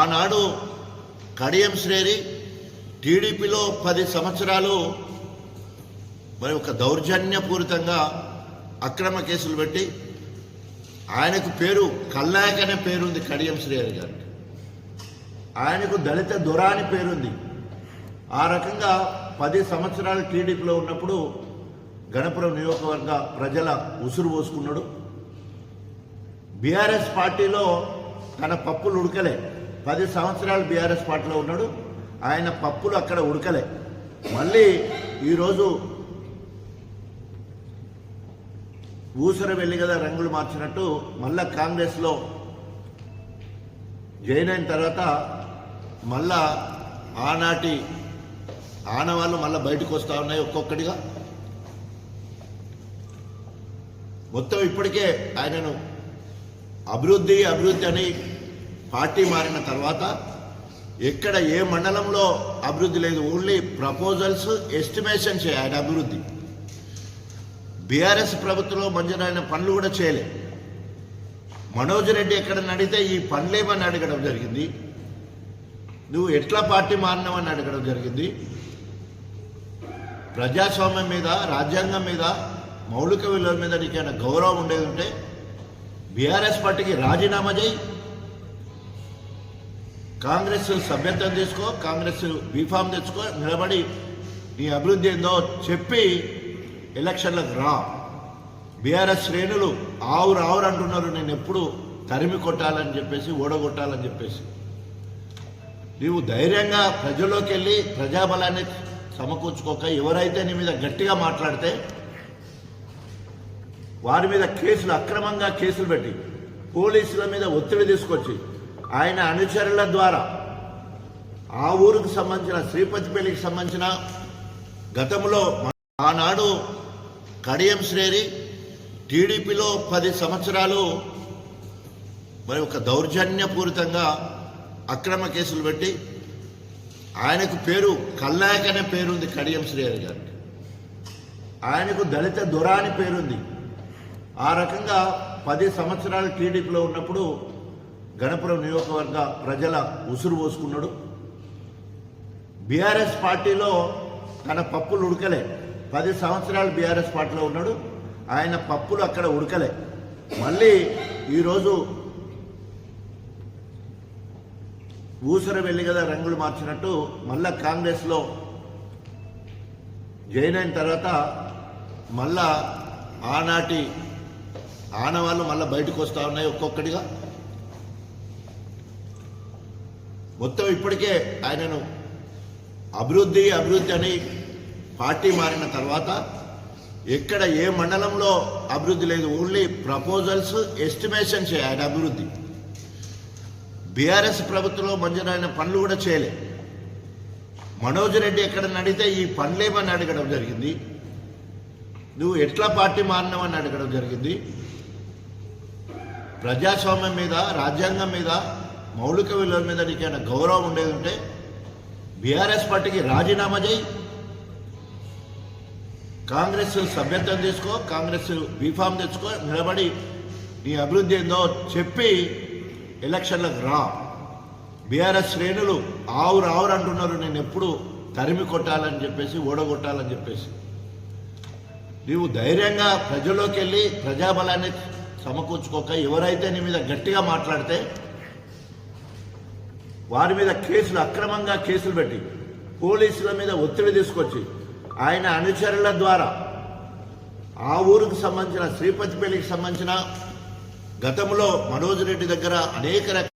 ఆనాడు కడియం శ్రేరి టీడీపీలో 10 సంవత్సరాలు మరి ఒక దౌర్జన్యపూరితంగా అక్రమ కేసులు పెట్టి ఆయనకు పేరు కల్లాయక్ అనే పేరుంది. కడియం శ్రేరి గారికి ఆయనకు దళిత దొర అని పేరుంది. ఆ రకంగా 10 సంవత్సరాలు టీడీపీలో ఉన్నప్పుడు గణపురం నియోజకవర్గ ప్రజల ఉసురు పోసుకున్నాడు. బీఆర్ఎస్ పార్టీలో తన పప్పులు ఉడకలే. 10 సంవత్సరాలు బీఆర్ఎస్ పార్టీలో ఉన్నాడు. ఆయన పప్పులు అక్కడ ఉడకలే. మళ్ళీ ఈరోజు ఊసర వెళ్ళి కదా రంగులు మార్చినట్టు మళ్ళా కాంగ్రెస్లో జాయిన్ అయిన తర్వాత మళ్ళా ఆనాటి ఆనవాళ్ళు మళ్ళీ బయటకు వస్తూ ఉన్నాయి ఒక్కొక్కటిగా. మొత్తం ఇప్పటికే ఆయనను అభివృద్ధి అని పార్టీ మారిన తర్వాత ఎక్కడ ఏ మండలంలో అభివృద్ధి లేదు. ఓన్లీ ప్రపోజల్స్, ఎస్టిమేషన్స్ ఆయన అభివృద్ధి. బీఆర్ఎస్ ప్రభుత్వంలో మంజూరైన పనులు కూడా చేయలే. మనోజ్ రెడ్డి ఎక్కడ అడిగితే ఈ పనులేమని అడగడం జరిగింది. నువ్వు ఎట్లా పార్టీ మారినావని అడగడం జరిగింది. ప్రజాస్వామ్యం మీద, రాజ్యాంగం మీద, మౌలిక విలువల మీద నీకైనా గౌరవం ఉండేది ఉంటే బీఆర్ఎస్ పార్టీకి రాజీనామా చేయి, కాంగ్రెస్ సభ్యత్వం తీసుకో, కాంగ్రెస్ బీఫామ్ తెచ్చుకో, నిలబడి నీ అభివృద్ధి ఏందో చెప్పి ఎలక్షన్లకు రా. బీఆర్ఎస్ శ్రేణులు ఆవురు అంటున్నారు. నేను ఎప్పుడు తరిమి కొట్టాలని చెప్పేసి, ఓడగొట్టాలని చెప్పేసి. నీవు ధైర్యంగా ప్రజల్లోకి వెళ్ళి ప్రజాబలాన్ని సమకూర్చుకోక ఎవరైతే నీ మీద గట్టిగా మాట్లాడితే వారి మీద కేసులు, అక్రమంగా కేసులు పెట్టి పోలీసుల మీద ఒత్తిడి తీసుకొచ్చి ఆయన అనుచరుల ద్వారా ఆ ఊరికి సంబంధించిన శ్రీపతిపల్లికి సంబంధించిన గతంలో ఆనాడు కడియం శ్రేరి టీడీపీలో 10 సంవత్సరాలు మరి ఒక దౌర్జన్యపూరితంగా అక్రమ కేసులు పెట్టి ఆయనకు పేరు కల్లాయక్ అనే పేరుంది. కడియం శ్రేరి గారికి ఆయనకు దళిత దొర అని పేరుంది. ఆ రకంగా 10 సంవత్సరాలు టీడీపీలో ఉన్నప్పుడు గణపురం నియోజకవర్గ ప్రజల ఉసురు పోసుకున్నాడు. బీఆర్ఎస్ పార్టీలో తన పప్పులు ఉడకలే. 10 సంవత్సరాలు బీఆర్ఎస్ పార్టీలో ఉన్నాడు. ఆయన పప్పులు అక్కడ ఉడకలే. మళ్ళీ ఈరోజు ఊసర వెళ్ళి కదా రంగులు మార్చినట్టు మళ్ళా కాంగ్రెస్లో జాయిన్ అయిన తర్వాత మళ్ళా ఆనాటి ఆనవాళ్ళు మళ్ళీ బయటకు వస్తూ ఉన్నాయి ఒక్కొక్కటిగా. మొత్తం ఇప్పటికే ఆయనను అభివృద్ధి అని పార్టీ మారిన తర్వాత ఎక్కడ ఏ మండలంలో అభివృద్ధి లేదు. ఓన్లీ ప్రపోజల్స్, ఎస్టిమేషన్స్ ఆయన అభివృద్ధి. బీఆర్ఎస్ ప్రభుత్వంలో మంజూరైన పనులు కూడా చేయలే. మనోజ్ రెడ్డి ఎక్కడ అడిగితే ఈ పనులేమని అడగడం జరిగింది. నువ్వు ఎట్లా పార్టీ మారినావని అడగడం జరిగింది. ప్రజాస్వామ్యం మీద, రాజ్యాంగం మీద, మౌలిక విలువల మీద నీకైనా గౌరవం ఉండేది ఉంటే బీఆర్ఎస్ పార్టీకి రాజీనామా చేయి, కాంగ్రెస్ సభ్యత్వం తీసుకో, కాంగ్రెస్ బీఫామ్ తెచ్చుకో, నిలబడి నీ అభివృద్ధి ఏందో చెప్పి ఎలక్షన్లకు రా. బీఆర్ఎస్ శ్రేణులు ఆవురు అంటున్నారు. నేను ఎప్పుడు తరిమి కొట్టాలని చెప్పేసి, ఓడగొట్టాలని చెప్పేసి. నీవు ధైర్యంగా ప్రజల్లోకి వెళ్ళి ప్రజాబలాన్ని సమకూర్చుకోక ఎవరైతే నీ మీద గట్టిగా మాట్లాడితే వారి మీద కేసులు, అక్రమంగా కేసులు పెట్టి పోలీసుల మీద ఒత్తిడి తీసుకొచ్చి ఆయన అనుచరుల ద్వారా ఆ ఊరికి సంబంధించిన శ్రీపతిపల్లికి సంబంధించిన గతంలో మనోజ్ రెడ్డి దగ్గర అనేక